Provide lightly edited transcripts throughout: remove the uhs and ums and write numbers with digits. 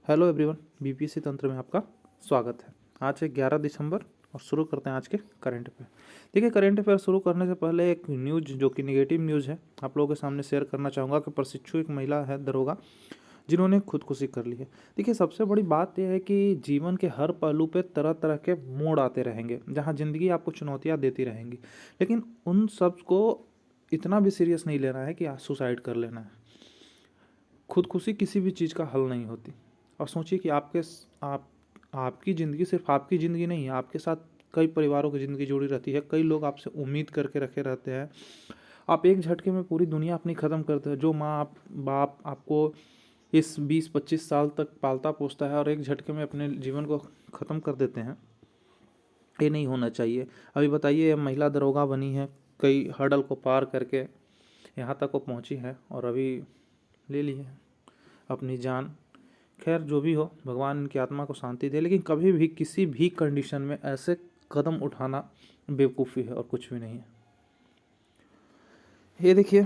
Hello everyone, BPSC तंत्र में आपका स्वागत है। आज है 11 दिसंबर और शुरू करते हैं आज के करंट अफेयर। देखिए, करंट अफेयर शुरू करने से पहले एक न्यूज़ जो कि नेगेटिव न्यूज़ है आप लोगों के सामने शेयर करना चाहूँगा कि प्रशिक्षु एक महिला है दरोगा जिन्होंने खुदकुशी कर ली है। देखिए, सबसे बड़ी बात यह है कि जीवन के हर पहलू पे तरह तरह के मोड़ आते रहेंगे, जहाँ ज़िंदगी आपको चुनौतियाँ देती रहेंगी, लेकिन उन सब को इतना भी सीरियस नहीं लेना है कि आज सुसाइड कर लेना है। खुदकुशी किसी भी चीज़ का हल नहीं होती। और सोचिए कि आपकी ज़िंदगी सिर्फ आपकी ज़िंदगी नहीं है, आपके साथ कई परिवारों की ज़िंदगी जुड़ी रहती है, कई लोग आपसे उम्मीद करके रखे रहते हैं। आप एक झटके में पूरी दुनिया अपनी ख़त्म करते हो। जो माँ बाप आपको इस 20-25 साल तक पालता पोसता है और एक झटके में अपने जीवन को ख़त्म कर देते हैं, ये नहीं होना चाहिए। अभी बताइए, महिला दरोगा बनी है, कई हर्डल को पार करके यहाँ तक वो पहुँची है और अभी ले ली है अपनी जान। खैर, जो भी हो, भगवान इनकी आत्मा को शांति दे, लेकिन कभी भी किसी भी कंडीशन में ऐसे कदम उठाना बेवकूफ़ी है और कुछ भी नहीं है। ये देखिए,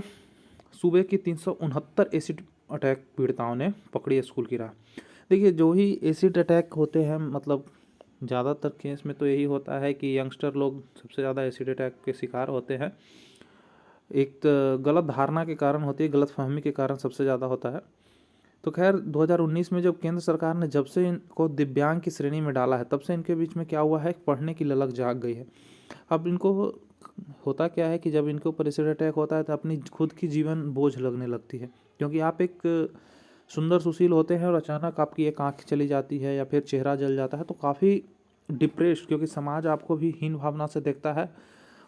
सूबे की 369 एसिड अटैक पीड़िताओं ने पकड़ी स्कूल की राह। देखिए, जो ही एसिड अटैक होते हैं, मतलब ज़्यादातर केस में तो यही होता है कि यंगस्टर लोग सबसे ज़्यादा एसिड अटैक के शिकार होते हैं। एक तो गलत धारणा के कारण होती है, गलत फहमी के कारण सबसे ज़्यादा होता है। तो खैर, 2019 में जब केंद्र सरकार ने जब से इनको दिव्यांग की श्रेणी में डाला है, तब से इनके बीच में क्या हुआ है, पढ़ने की ललक जाग गई है। अब इनको होता क्या है कि जब इनके ऊपर एसिड अटैक होता है तो अपनी खुद की जीवन बोझ लगने लगती है, क्योंकि आप एक सुंदर सुशील होते हैं और अचानक आपकी एक आँख चली जाती है या फिर चेहरा जल जाता है, तो काफ़ी डिप्रेस्ड, क्योंकि समाज आपको भी हीन भावना से देखता है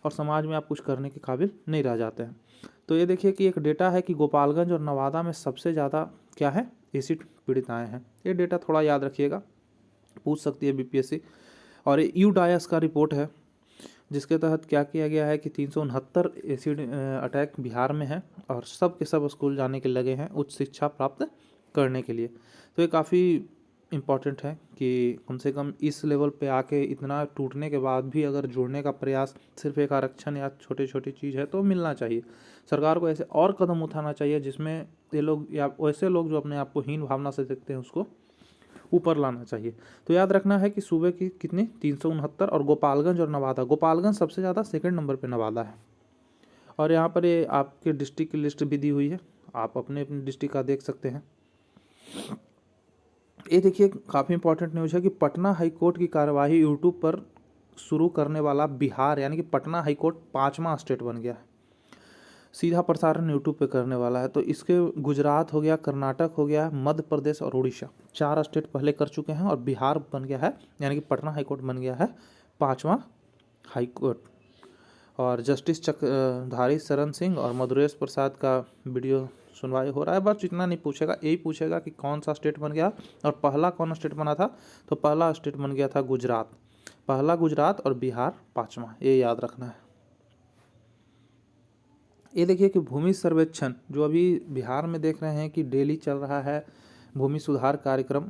और समाज में आप कुछ करने के काबिल नहीं रह जाते हैं। तो ये देखिए कि एक डेटा है कि गोपालगंज और नवादा में सबसे ज़्यादा क्या है, एसिड पीड़िताएँ हैं। ये डेटा थोड़ा याद रखिएगा, पूछ सकती है बीपीएससी। और ये यूडायस का रिपोर्ट है, जिसके तहत क्या किया गया है कि 369 एसिड अटैक बिहार में है और सब के सब स्कूल जाने के लगे हैं उच्च शिक्षा प्राप्त करने के लिए। तो ये काफ़ी इम्पॉर्टेंट है कि कम से कम इस लेवल पे आके इतना टूटने के बाद भी अगर जुड़ने का प्रयास सिर्फ एक आरक्षण या छोटी छोटी चीज़ है तो मिलना चाहिए। सरकार को ऐसे और कदम उठाना चाहिए जिसमें ये लोग या वैसे लोग जो अपने आप को हीन भावना से देखते हैं उसको ऊपर लाना चाहिए। तो याद रखना है कि सूबे की कितनी 369 और गोपालगंज और नवादा, गोपालगंज सबसे ज़्यादा, सेकंड नंबर पे नवादा है। और यहाँ पर ये आपके डिस्ट्रिक्ट की लिस्ट भी दी हुई है, आप अपने अपने डिस्ट्रिक्ट का देख सकते हैं। ये देखिए, काफ़ी इंपॉर्टेंट न्यूज़ है कि पटना हाईकोर्ट की कार्यवाही यूट्यूब पर शुरू करने वाला बिहार, यानी कि पटना हाईकोर्ट 5वां स्टेट बन गया है। सीधा प्रसारण यूट्यूब पे करने वाला है। तो इसके गुजरात हो गया, कर्नाटक हो गया, मध्य प्रदेश और उड़ीसा, 4 स्टेट पहले कर चुके हैं और बिहार बन गया है, यानी कि पटना हाईकोर्ट बन गया है 5वां हाईकोर्ट। और जस्टिस चक्रधारी शरण सिंह और मधुरेश प्रसाद का वीडियो सुनवाई हो रहा है। बस इतना नहीं पूछेगा, यही पूछेगा कि कौन सा स्टेट बन गया और पहला कौन स्टेट बना था। तो पहला स्टेट बन गया था गुजरात, पहला गुजरात और बिहार 5वां, ये याद रखना है। ये देखिए कि भूमि सर्वेक्षण जो अभी बिहार में देख रहे हैं कि डेली चल रहा है, भूमि सुधार कार्यक्रम,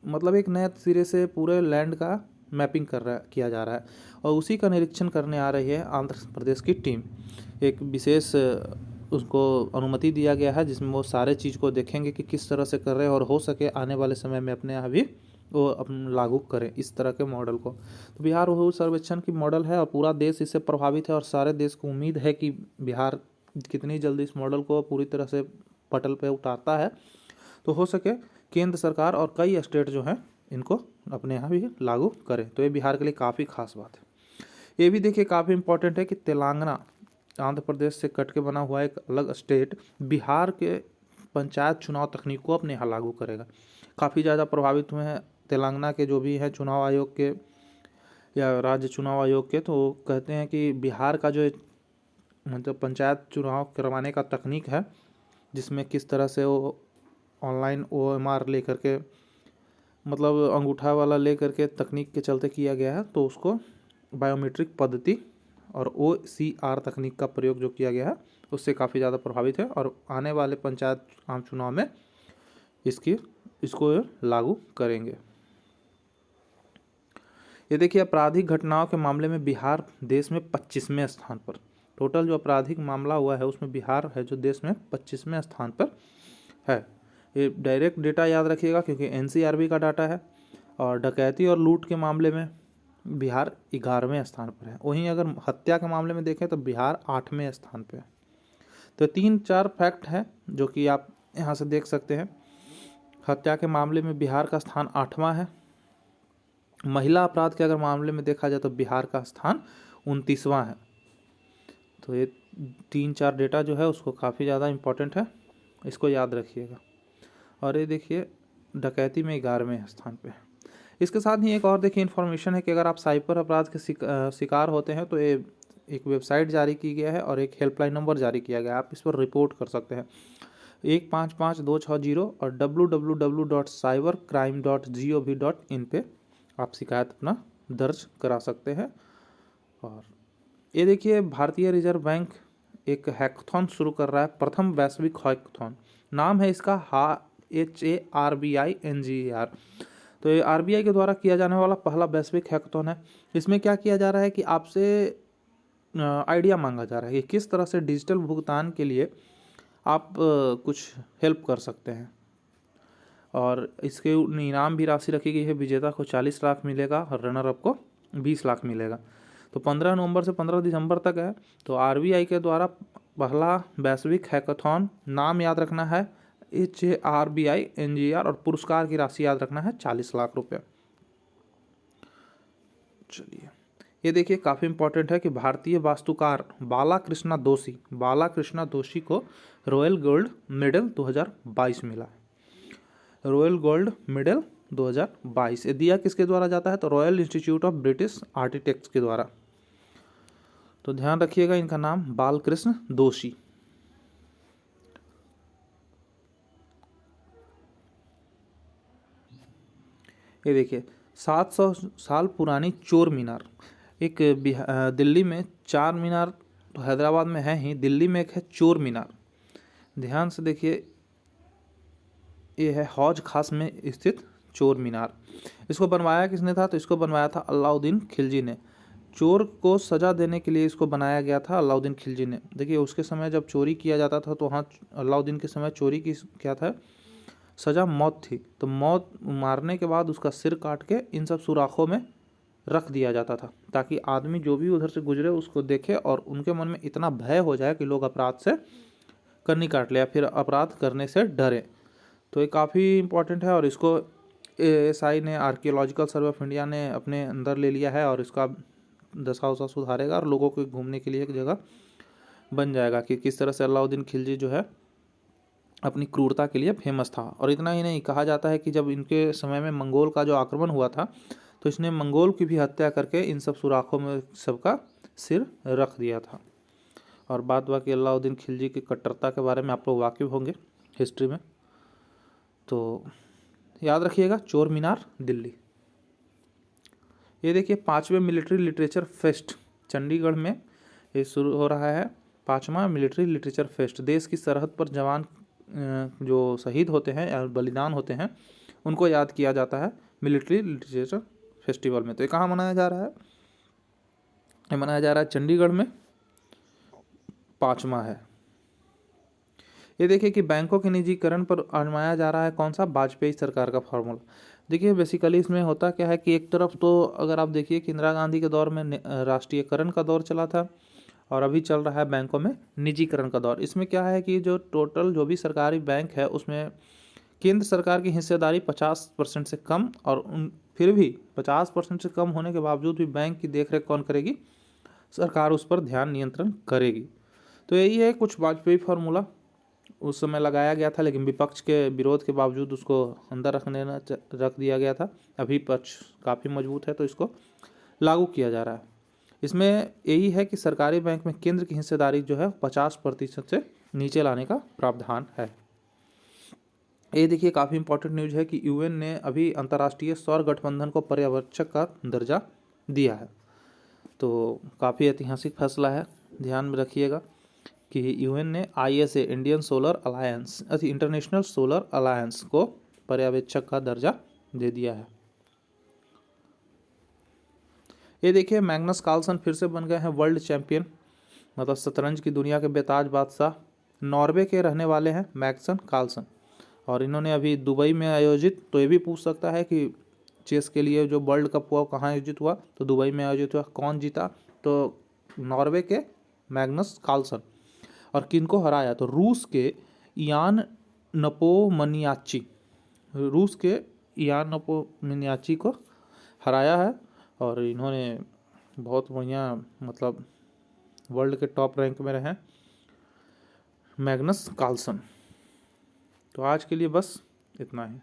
मतलब एक नए सिरे से पूरे लैंड का मैपिंग किया जा रहा है और उसी का निरीक्षण करने आ रही है आंध्र प्रदेश की टीम। एक विशेष उसको अनुमति दिया गया है जिसमें वो सारे चीज़ को देखेंगे कि किस तरह से कर रहे हैं और हो सके आने वाले समय में अपने यहाँ भी वो अपन लागू करें इस तरह के मॉडल को। तो बिहार भू सर्वेक्षण की मॉडल है और पूरा देश इससे प्रभावित है और सारे देश को उम्मीद है कि बिहार कितनी जल्दी इस मॉडल को पूरी तरह से पटल पे उतारता है तो हो सके केंद्र सरकार और कई स्टेट जो हैं इनको अपने यहाँ भी लागू करें। तो ये बिहार के लिए काफ़ी खास बात है। ये भी देखिए काफ़ी इंपॉर्टेंट है कि तेलंगाना आंध्र प्रदेश से कट के बना हुआ एक अलग स्टेट बिहार के पंचायत चुनाव तकनीक को अपने यहाँ लागू करेगा। काफ़ी ज़्यादा प्रभावित हुए हैं तेलंगाना के जो भी हैं चुनाव आयोग के या राज्य चुनाव आयोग के, तो कहते हैं कि बिहार का जो मतलब पंचायत चुनाव करवाने का तकनीक है, जिसमें किस तरह से वो ऑनलाइन OMR ले करके, मतलब अंगूठा वाला ले करके तकनीक के चलते किया गया है, तो उसको बायोमेट्रिक पद्धति और OCR तकनीक का प्रयोग जो किया गया है उससे काफ़ी ज़्यादा प्रभावित है और आने वाले पंचायत आम चुनाव में इसको लागू करेंगे। ये देखिए, आपराधिक घटनाओं के मामले में बिहार देश में 25वें स्थान पर, टोटल जो आपराधिक मामला हुआ है उसमें बिहार है जो देश में 25वें स्थान पर है। ये डायरेक्ट डेटा याद रखिएगा क्योंकि एनसीआरबी का डाटा है। और डकैती और लूट के मामले में बिहार 11वें स्थान पर है। वहीं अगर हत्या के मामले में देखें तो बिहार 8वें स्थान पर है। तो 3-4 फैक्ट है जो कि आप यहाँ से देख सकते हैं। हत्या के मामले में बिहार का स्थान 8वां है। महिला अपराध के अगर मामले में देखा जाए तो बिहार का स्थान 29वां है। तो ये 3-4 डेटा जो है उसको काफ़ी ज़्यादा इम्पोर्टेंट है, इसको याद रखिएगा। और ये देखिए डकैती में 11वें स्थान पे है। इसके साथ ही एक और देखिए इन्फॉर्मेशन है कि अगर आप साइबर अपराध के शिकार होते हैं तो ये एक वेबसाइट जारी की गया है और एक हेल्पलाइन नंबर जारी किया गया है, आप इस पर रिपोर्ट कर सकते हैं 155260 और www.cybercrime.gov.in पे आप शिकायत अपना दर्ज करा सकते हैं। और ये देखिए भारतीय रिजर्व बैंक एक हैकाथॉन शुरू कर रहा है, प्रथम वैश्विक हैकाथॉन, नाम है इसका HARBINGER। तो ये RBI के द्वारा किया जाने वाला पहला वैश्विक हैकाथॉन है। इसमें क्या किया जा रहा है कि आपसे आइडिया मांगा जा रहा है कि किस तरह से डिजिटल भुगतान के लिए आप कुछ हेल्प कर सकते हैं। और इसके इनाम भी राशि रखी गई है, विजेता को 40 लाख मिलेगा और रनर अप को 20 लाख मिलेगा। तो 15 नवंबर से 15 दिसंबर तक है। तो RBI के द्वारा पहला वैश्विक हैकाथॉन, नाम याद रखना है HARBINGER और पुरस्कार की राशि याद रखना है 40 लाख रुपये। चलिए ये देखिए काफ़ी इंपॉर्टेंट है कि भारतीय वास्तुकार बालाकृष्णा दोषी को रॉयल गोल्ड मेडल 2022 मिला है। रॉयल गोल्ड मेडल 2022 ये दिया किसके द्वारा जाता है तो royal institute of British architects के द्वारा। तो ध्यान रखिएगा इनका नाम बालकृष्ण दोषी। ये देखिए 700 साल पुरानी चोर मीनार, एक दिल्ली में 4 मीनार तो हैदराबाद में है ही, दिल्ली में एक है चोर मीनार। ध्यान से देखिए ये है हौज खास में स्थित चोर मीनार। इसको बनवाया किसने था तो इसको बनवाया था अलाउद्दीन खिलजी ने। चोर को सजा देने के लिए इसको बनाया गया था अलाउद्दीन खिलजी ने। देखिए उसके समय जब चोरी किया जाता था तो वहाँ अलाउद्दीन के समय चोरी की क्या था सजा मौत थी। तो मौत मारने के बाद उसका सिर काट के इन सब सुराखों में रख दिया जाता था ताकि आदमी जो भी उधर से गुजरे उसको देखे और उनके मन में इतना भय हो जाए कि लोग अपराध से करनी काट ले या फिर अपराध करने से डरे। तो ये काफ़ी इम्पोर्टेंट है और इसको ASI ने आर्कियोलॉजिकल सर्वे ऑफ इंडिया ने अपने अंदर ले लिया है और इसका दशा उशा सुधारेगा और लोगों को घूमने के लिए एक जगह बन जाएगा कि किस तरह से अलाउद्दीन खिलजी जो है अपनी क्रूरता के लिए फेमस था। और इतना ही नहीं, कहा जाता है कि जब इनके समय में मंगोल का जो आक्रमण हुआ था तो इसने मंगोल की भी हत्या करके इन सब सुराखों में सबका सिर रख दिया था। और बाद बाकी अलाउद्दीन खिलजी की कट्टरता के बारे में आप लोग वाकिफ होंगे हिस्ट्री में। तो याद रखिएगा चोर मीनार दिल्ली। ये देखिए 5वें मिलिट्री लिटरेचर फेस्ट चंडीगढ़ में ये शुरू हो रहा है। 5वां मिलिट्री लिटरेचर फेस्ट देश की सरहद पर जवान जो शहीद होते हैं या बलिदान होते हैं उनको याद किया जाता है मिलिट्री लिटरेचर फेस्टिवल में। तो ये कहाँ मनाया जा रहा है, ये मनाया जा रहा है चंडीगढ़ में, 5वां है। ये देखिए कि बैंकों के निजीकरण पर आजमाया जा रहा है कौन सा वाजपेयी सरकार का फार्मूला। देखिए बेसिकली इसमें होता क्या है कि एक तरफ तो अगर आप देखिए कि इंदिरा गांधी के दौर में राष्ट्रीयकरण का दौर चला था और अभी चल रहा है बैंकों में निजीकरण का दौर। इसमें क्या है कि जो टोटल जो भी सरकारी बैंक है उसमें केंद्र सरकार की हिस्सेदारी 50% से कम और फिर भी 50% से कम होने के बावजूद भी बैंक की देखरेख कौन करेगी, सरकार उस पर ध्यान नियंत्रण करेगी। तो यही है कुछ वाजपेयी फार्मूला उस समय लगाया गया था लेकिन विपक्ष के विरोध के बावजूद उसको अंदर रख दिया गया था। अभी पक्ष काफ़ी मजबूत है तो इसको लागू किया जा रहा है। इसमें यही है कि सरकारी बैंक में केंद्र की हिस्सेदारी जो है 50% से नीचे लाने का प्रावधान है। ये देखिए काफ़ी इंपॉर्टेंट न्यूज़ है कि UN ने अभी अंतर्राष्ट्रीय सौर गठबंधन को पर्यवेक्षक का दर्जा दिया है। तो काफ़ी ऐतिहासिक फैसला है, ध्यान में रखिएगा कि UN ने ISA इंटरनेशनल सोलर अलायंस को पर्यवेक्षक का दर्जा दे दिया है। ये देखिए मैग्नस कार्लसन फिर से बन गए हैं वर्ल्ड चैंपियन, मतलब शतरंज की दुनिया के बेताज बादशाह। नॉर्वे के रहने वाले हैं मैग्नस कार्लसन और इन्होंने अभी दुबई में आयोजित, तो ये भी पूछ सकता है कि चेस के लिए जो वर्ल्ड कप हुआ कहाँ आयोजित हुआ, तो दुबई में आयोजित हुआ। कौन जीता, तो नॉर्वे के मैग्नस कार्लसन। और किनको हराया, तो रूस के इयान नपोमनियाची, रूस के इयान नपोमनियाची को हराया है। और इन्होंने बहुत बढ़िया मतलब वर्ल्ड के टॉप रैंक में रहे मैग्नस कार्लसन। तो आज के लिए बस इतना ही।